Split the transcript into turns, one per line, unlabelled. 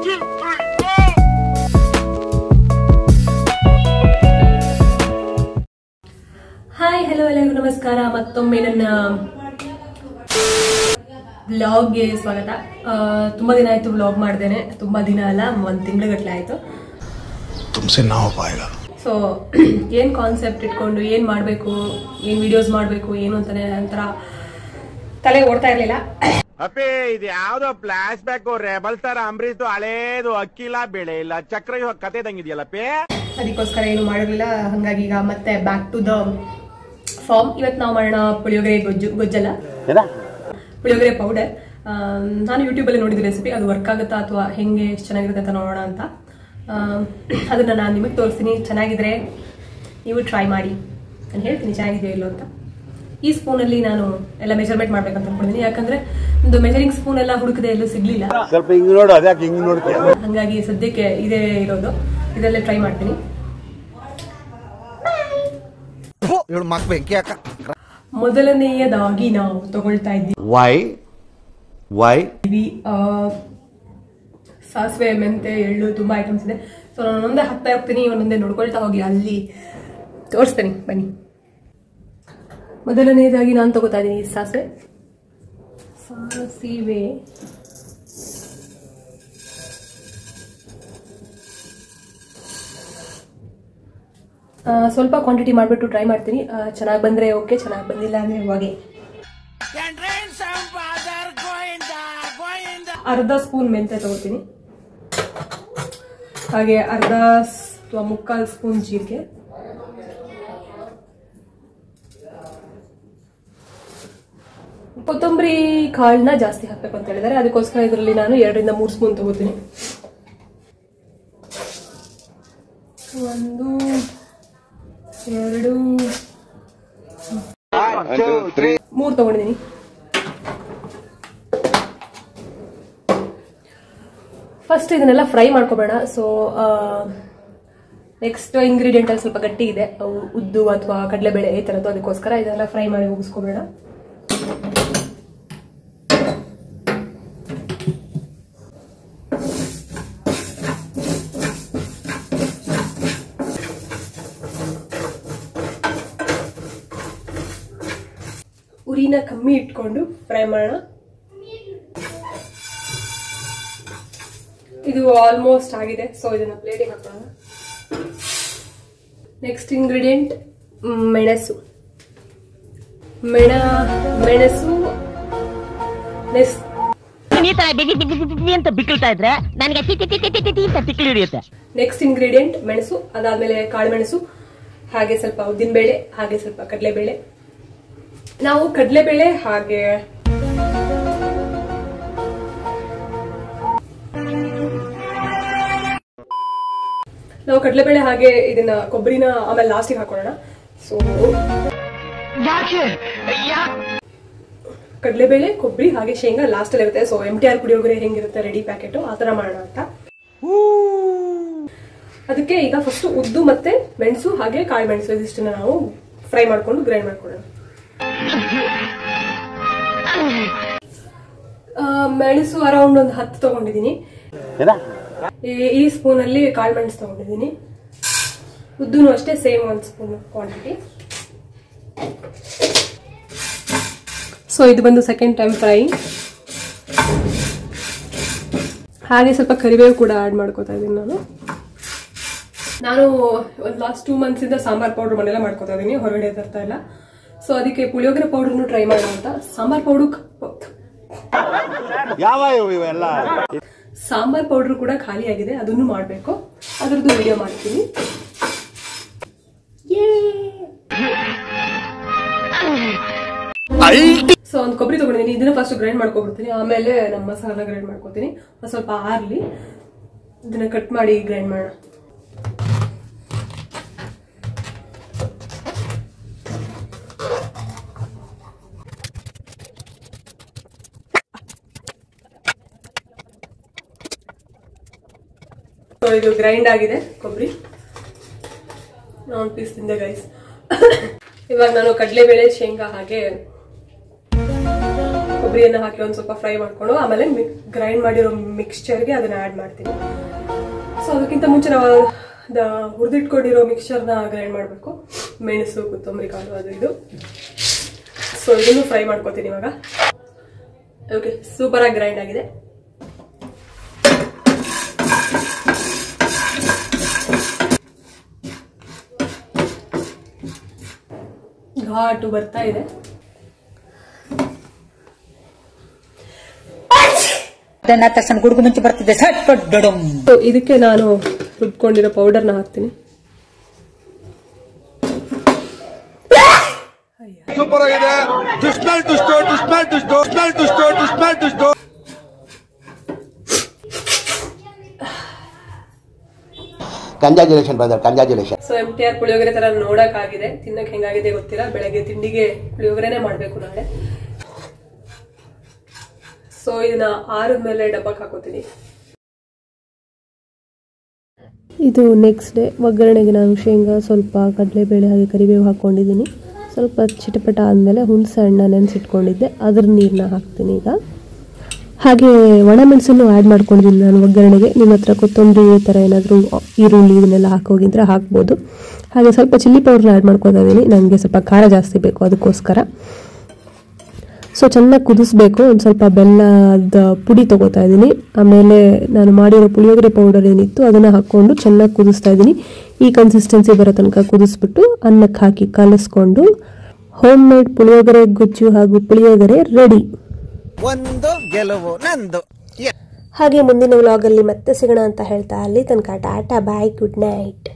Hi hello ಎಲ್ಲರಿಗೂ ನಮಸ್ಕಾರ. ಮತ್ತೊಮ್ಮೆ ನನ್ನ ವ್ಲಾಗ್ಗೆ ಸ್ವಾಗತ. ತುಂಬಾ ದಿನ ಆಯ್ತು ವ್ಲಾಗ್ ಮಾಡ್ದೇನೆ, ತುಂಬಾ ದಿನ ಅಲ್ಲ, 1 ತಿಂಗಳಗಟ್ಟಲೆ ಆಯ್ತು. ಸೊ ಏನ್ ಕಾನ್ಸೆಪ್ಟ್ ಇಟ್ಕೊಂಡು ಏನ್ ಮಾಡ್ಬೇಕು, ಏನ್ ವಿಡಿಯೋಸ್ ಮಾಡ್ಬೇಕು ಏನು ಅಂತಾನೆ ಒಂಥರ ತಲೆ ಓಡ್ತಾ ಇರ್ಲಿಲ್ಲ.
ಅಪ್ಪೇ ಇದು ಯಾವ್ದೋ ಫ್ಲಾಶ್ ಬ್ಯಾಕ್ ರೆಬಲ್ ತರ ಅಂಬರೀಶ್ ಹಳೇದು ಅಕ್ಕಿಲ್ಲ ಬೆಳೆ ಇಲ್ಲ ಚಕ್ರ ಕತೆ ತಂಗಿದ್ಯಲ್ಲಪ್ಪೇ. ಅದಕ್ಕೋಸ್ಕರ ಏನು ಮಾಡಿರ್ಲಿಲ್ಲ. ಹಂಗಾಗಿ ಈಗ ಮತ್ತೆ ಬ್ಯಾಕ್ ಟು ದ ಫಾರ್ಮ್. ಇವತ್ತು ನಾವು ಮಾಡೋಣ ಪುಳಿಯೋಗರೆ ಗೊಜ್ಜಲ್ಲ, ಪುಳಿಯೋಗರೆ ಪೌಡರ್. ನಾನು ಯೂಟ್ಯೂಬ್ ಅಲ್ಲಿ ನೋಡಿದ ರೆಸಿಪಿ, ಅದು ವರ್ಕ್ ಆಗುತ್ತಾ ಅಥವಾ ಹೆಂಗೆ ಎಷ್ಟು ಚೆನ್ನಾಗಿರುತ್ತೆ ಅಂತ ನೋಡೋಣ ಅಂತ. ಅದನ್ನ ನಾನು ನಿಮಗೆ ತೋರಿಸ್ತೀನಿ. ಚೆನ್ನಾಗಿದ್ರೆ ನೀವು ಟ್ರೈ ಮಾಡಿ, ನಾನು ಹೇಳ್ತೀನಿ ಚೆನ್ನಾಗಿದೆಯೋ ಇಲ್ಲೋ ಅಂತ. ಈ ಸ್ಪೂನಲ್ಲಿ ನಾನು ಎಲ್ಲ ಮೆಜರ್ಮೆಂಟ್ ಮಾಡ್ಬೇಕಂತ ಅನ್ಕೊಂಡಿದ್ದೀನಿ, ಯಾಕಂದ್ರೆ ಒಂದು ಮೆಜರಿಂಗ್ ಸ್ಪೂನ್ ಎಲ್ಲ ಹುಡುಕದೆ ಎಲ್ಲೂ ಸಿಗ್ಲಿಲ್ಲ. ಹಂಗಾಗಿ ಸದ್ಯಕ್ಕೆ ಇದೇ ಇರೋದು, ಇದರಲ್ಲೇ ಟ್ರೈ ಮಾಡ್ತೀನಿ. ಮೊದಲನೆಯದಾಗಿ ನಾವು ತಗೊಳ್ತಾ ಇದ್ದೀವಿ ಸಾಸಿವೆ, ಮೆಂತೆ, ಎಳ್ಳು, ತುಂಬಾ ಐಟಮ್ಸ್ ಇದೆ. ಸೊ ನಾನು ಒಂದೊಂದೇ ಹಾಕ್ತಾ ಹೋಗ್ತೀನಿ, ಒಂದೊಂದೇ ನೋಡ್ಕೊಳ್ತಾ ಹೋಗಿ ಅಲ್ಲಿ ತೋರಿಸ್ತೀನಿ ಬನ್ನಿ. ಮೊದಲನೆಯದಾಗಿ ನಾನು ತಗೋತಾ ಇದ್ದೀನಿ ಸಾಸಿವೆ. ಸ್ವಲ್ಪ ಕ್ವಾಂಟಿಟಿ ಮಾಡಿಬಿಟ್ಟು ಟ್ರೈ ಮಾಡ್ತೀನಿ. ಚೆನ್ನಾಗಿ ಬಂದರೆ ಓಕೆ, ಚೆನ್ನಾಗಿ ಬಂದಿಲ್ಲ ಅಂದರೆ ಇವಾಗೆ. ಅರ್ಧ ಸ್ಪೂನ್ ಮೆಂತೆ ತಗೋತೀನಿ, ಹಾಗೆ ಅರ್ಧ ಅಥವಾ 3/4 ಸ್ಪೂನ್ ಜೀರಿಗೆ, ಕೊತ್ತಂಬರಿ ಕಾಳನ್ನ ಜಾಸ್ತಿ ಹಾಕಬೇಕು ಅಂತ ಹೇಳಿದ್ದಾರೆ. ಅದಕ್ಕೋಸ್ಕರ ಇದರಲ್ಲಿ ನಾನು 2 ರಿಂದ 3 ಸ್ಪೂನ್ ತಗೋತೀನಿ. 1 2 3 ತಗೊಂಡಿದ್ದೀನಿ. ಫಸ್ಟ್ ಇದನ್ನೆಲ್ಲ ಫ್ರೈ ಮಾಡ್ಕೋಬೇಡ. ಸೊ ನೆಕ್ಸ್ಟ್ ಇಂಗ್ರೀಡಿಯೆಂಟ್ ಅಲ್ಲಿ ಸ್ವಲ್ಪ ಗಟ್ಟಿ ಇದೆ, ಅವು ಉದ್ದು ಅಥವಾ ಕಡಲೆಬೇಳೆ ಈ ಥರದ್ದು. ಅದಕ್ಕೋಸ್ಕರ ಇದನ್ನೆಲ್ಲ ಫ್ರೈ ಮಾಡಿ ಮುಗಿಸ್ಕೋಬೇಡ. ಉರಿನ ಕಮ್ಮಿ ಇಟ್ಕೊಂಡು ಫ್ರೈ ಮಾಡೋಣ. ಇದು ಆಲ್ಮೋಸ್ಟ್ ಆಗಿದೆ, ಸೊ ಇದನ್ನ ಪ್ಲೇಟಿಗೆ ಹಾಕೋಣ. ನೆಕ್ಸ್ಟ್ ಇಂಗ್ರೀಡಿಯೆಂಟ್ ಮೆಣಸು. ಮೆಣಸು ನೆಕ್ಸ್ಟ್ ಇಂಗ್ರೀಡಿಯೆಂಟ್ ಮೆಣಸು. ಅದಾದ್ಮೇಲೆ ಕಾಳುಮೆಣಸು, ಹಾಗೆ ಸ್ವಲ್ಪ ಉದ್ದಿನಬೇಳೆ, ಹಾಗೆ ಸ್ವಲ್ಪ ಕಡಲೆಬೇಳೆ. ನಾವು ಕಡಲೆಬೇಳೆ ಹಾಗೆ ಇದನ್ನ ಕೊಬ್ಬರಿನ ಆಮೇಲೆ ಲಾಸ್ಟಿಗೆ ಹಾಕೊಳ್ಳೋಣ. ಸೊ ಕಡಲೆಬೇಳೆ, ಕೊಬ್ಬರಿ ಹಾಗೆ ಶೇಂಗಾ ಲಾಸ್ಟ್ ಅಲ್ಲಿ ಇರುತ್ತೆ. ಸೊ MTR ಪುಳಿಯೋಗರೆ ಹೆಂಗಿರುತ್ತೆ ರೆಡಿ ಪ್ಯಾಕೆಟ್, ಆ ತರ ಮಾಡೋಣ ಅಂತ. ಅದಕ್ಕೆ ಈಗ ಫಸ್ಟ್ ಉದ್ದು ಮತ್ತೆ ಮೆಣಸು ಹಾಗೆ ಕಾಳು ಮೆಣಸು ಇದಿಷ್ಟನ್ನ ನಾವು ಫ್ರೈ ಮಾಡ್ಕೊಂಡು ಗ್ರೈಂಡ್ ಮಾಡ್ಕೊಳ್ಳೋಣ. ಮೆಣಸು ಅರೌಂಡ್ ಒಂದು 10 ತಗೊಂಡಿದ್ದೀನಿ. ಈ ಸ್ಪೂನ್ ಅಲ್ಲಿ ಕಾಳು ಮೆಣಸು ತಗೊಂಡಿದ್ದೀನಿ. ಉದ್ದುನು ಅಷ್ಟೇ ಸೇಮ್ 1 ಸ್ಪೂನ್ ಕ್ವಾಂಟಿಟಿ. ಸೊ ಇದು ಬಂದು ಸೆಕೆಂಡ್ ಟೈಮ್ ಫ್ರೈ. ಹಾಗೆ ಸ್ವಲ್ಪ ಕರಿಬೇವು ಕೂಡ ಆಡ್ ಮಾಡ್ಕೋತಾ ಇದ್ದೀನಿ ನಾನು ಒಂದು ಲಾಸ್ಟ್ 2 ಮಂತ್ಸ್ ಇಂದ ಸಾಂಬಾರ್ ಪೌಡರ್ ಮನೆಲ್ಲ ಮಾಡ್ಕೋತಾ ಇದ್ದೀನಿ, ಹೊರಗಡೆ ತರ್ತಾ ಇಲ್ಲ. ಸೊ ಅದಕ್ಕೆ ಪುಳಿಯೋಗರೆ ಪೌಡರ್ನು ಟ್ರೈ ಮಾಡೋಣ ಅಂತ. ಸಾಂಬಾರ್ ಪೌಡರ್ ಕೂಡ ಖಾಲಿ ಆಗಿದೆ, ಅದನ್ನು ಮಾಡಬೇಕು. ಅದರದ್ದು ವಿಡಿಯೋ ಮಾಡ್ತೀನಿ. ಸೊ ಒಂದು ಕೊಬ್ಬರಿ ತಗೊಂಡಿದ್ದೀನಿ, ಇದನ್ನ ಫಸ್ಟ್ ಗ್ರೈಂಡ್ ಮಾಡ್ಕೊಬಿಡ್ತೀನಿ, ಆಮೇಲೆ ನಮ್ಮ ಮಸಾಲ ಗ್ರೈಂಡ್ ಮಾಡ್ಕೊತೀನಿ. ಸ್ವಲ್ಪ ಆರ್ಲಿ ಇದನ್ನ ಕಟ್ ಮಾಡಿ ಗ್ರೈಂಡ್ ಮಾಡೋಣ. ಇದು ಗ್ರೈಂಡ್ ಆಗಿದೆ ಕೊಬ್ಬರಿ. ಒಂದು ಪೀಸ್ ತಿಂದೆ ಗೈಸ್. ಇವಾಗ ನಾನು ಕಡಲೆಬೇಳೆ, ಶೇಂಗಾ ಹಾಗೆ
ಕೊಬ್ಬರಿಯನ್ನ ಹಾಕಿ ಒಂದ್ ಸ್ವಲ್ಪ ಫ್ರೈ ಮಾಡ್ಕೊಂಡು ಆಮೇಲೆ ಗ್ರೈಂಡ್ ಮಾಡಿರೋ ಮಿಕ್ಸ್ಚರ್ಗೆ ಅದನ್ನ ಆಡ್ ಮಾಡ್ತೀನಿ. ಸೊ ಅದಕ್ಕಿಂತ ಮುಂಚೆ ನಾವು ಹುರಿದಿಟ್ಕೊಂಡಿರೋ ಮಿಕ್ಸ್ಚರ್ನ ಗ್ರೈಂಡ್ ಮಾಡಬೇಕು. ಮೆಣಸು, ಕೊತ್ತಂಬರಿ ಕಾಳು, ಅದು ಇದು. ಸೊ ಇದನ್ನು ಫ್ರೈ ಮಾಡ್ಕೋತೀನಿ ಇವಾಗ. ಓಕೆ, ಸೂಪರ್ ಆಗಿ ಗ್ರೈಂಡ್ ಆಗಿದೆ. ಘಾಟು ಬರ್ತಾ ಇದೆ.
ತಕ್ಷಣ ಗುಡುಗು ಮುಂಚೆ ಬರ್ತಿದೆ.
ಇದಕ್ಕೆ ನಾನು ರುಬ್ಕೊಂಡಿರೋ ಪೌಡರ್ನ ಹಾಕ್ತೀನಿ.
ಸೂಪರ್ ಆಗಿದೆ.
Congratulation brother, congratulation.
So MTR puliyogare ತರ ನೋಡಕ್ ಆಗಿದೆ. ತಿನ್ನಕ್ ಹೆಂಗಾಗಿದೆ ಗೊತ್ತಿಲ್ಲ. ಬೆಳಗ್ಗೆ ತಿಂಡಿಗೆ ಪುಳಿಯೋಗರೆನೆ ಮಾಡ್ಬೇಕು ನಾಳೆ. ಸೊ ಇದನ್ನ ಆರಿದ್ಮೇಲೆ ಡಬ್ಬಕ್ಕೆ ಹಾಕೋತೀನಿ.
ಇದು ನೆಕ್ಸ್ಟ್ ಡೇ. ಒಗ್ಗರಣೆಗೆ ನಾನು ಶೇಂಗಾ, ಸ್ವಲ್ಪ ಕಡಲೆಬೇಳೆ ಹಾಗೆ ಕರಿಬೇವು ಹಾಕ್ಕೊಂಡಿದ್ದೀನಿ. ಸ್ವಲ್ಪ ಚಿಟಪಟ ಆದಮೇಲೆ ಹುಣಸೆ ಹಣ್ಣು ನೆನೆಸಿಟ್ಕೊಂಡಿದ್ದೆ, ಅದ್ರ ನೀರನ್ನ ಹಾಕ್ತೀನಿ ಈಗ. ಹಾಗೆ ಒಣಮೆಣಸನ್ನು ಆ್ಯಡ್ ಮಾಡ್ಕೊಂಡಿದ್ದೀನಿ ನಾನು ಒಗ್ಗರಣೆಗೆ. ನಿಮ್ಮ ಹತ್ರ ಕೊತ್ತಂಬರಿ ಈ ಥರ ಏನಾದರೂ ಈರುಳ್ಳಿ ಇದನ್ನೆಲ್ಲ ಹಾಕೋಗಿದ್ರೆ ಹಾಕ್ಬೋದು. ಹಾಗೆ ಸ್ವಲ್ಪ ಚಿಲ್ಲಿ ಪೌಡ್ರ್ನ ಆ್ಯಡ್ ಮಾಡ್ಕೊತಾ ಇದ್ದೀನಿ. ನನಗೆ ಸ್ವಲ್ಪ ಖಾರ ಜಾಸ್ತಿ ಬೇಕು, ಅದಕ್ಕೋಸ್ಕರ. ಸೊ ಚೆನ್ನಾಗಿ ಕುದಿಸ್ಬೇಕು. ಒಂದು ಸ್ವಲ್ಪ ಬೆಲ್ಲದ ಪುಡಿ ತೊಗೋತಾ ಇದ್ದೀನಿ. ಆಮೇಲೆ ನಾನು ಮಾಡಿರೋ ಪುಳಿಯೋಗರೆ ಪೌಡರ್ ಏನಿತ್ತು ಅದನ್ನು ಹಾಕ್ಕೊಂಡು ಚೆನ್ನಾಗಿ ಕುದಿಸ್ತಾ ಇದ್ದೀನಿ. ಈ ಕನ್ಸಿಸ್ಟೆನ್ಸಿ ಬರೋ ತನಕ ಕುದಿಸ್ಬಿಟ್ಟು ಅನ್ನಕ್ಕೆ ಹಾಕಿ ಕಲಿಸ್ಕೊಂಡು ಹೋಮ್ ಮೇಡ್ ಪುಳಿಯೋಗರೆ ಗುಜ್ಜು ಹಾಗೂ ಪುಳಿಯೋಗರೆ ರೆಡಿ.
ಒಂದು ಗೆಲುವು ನಂದು.
ಹಾಗೆ ಮುಂದಿನ ವ್ಲಾಗಲ್ಲಿ ಮತ್ತೆ ಸಿಗೋಣ ಅಂತ ಹೇಳ್ತಾ ಅಲ್ಲಿ ತನಕ ಟಾಟಾ, ಬಾಯ್, ಗುಡ್ ನೈಟ್.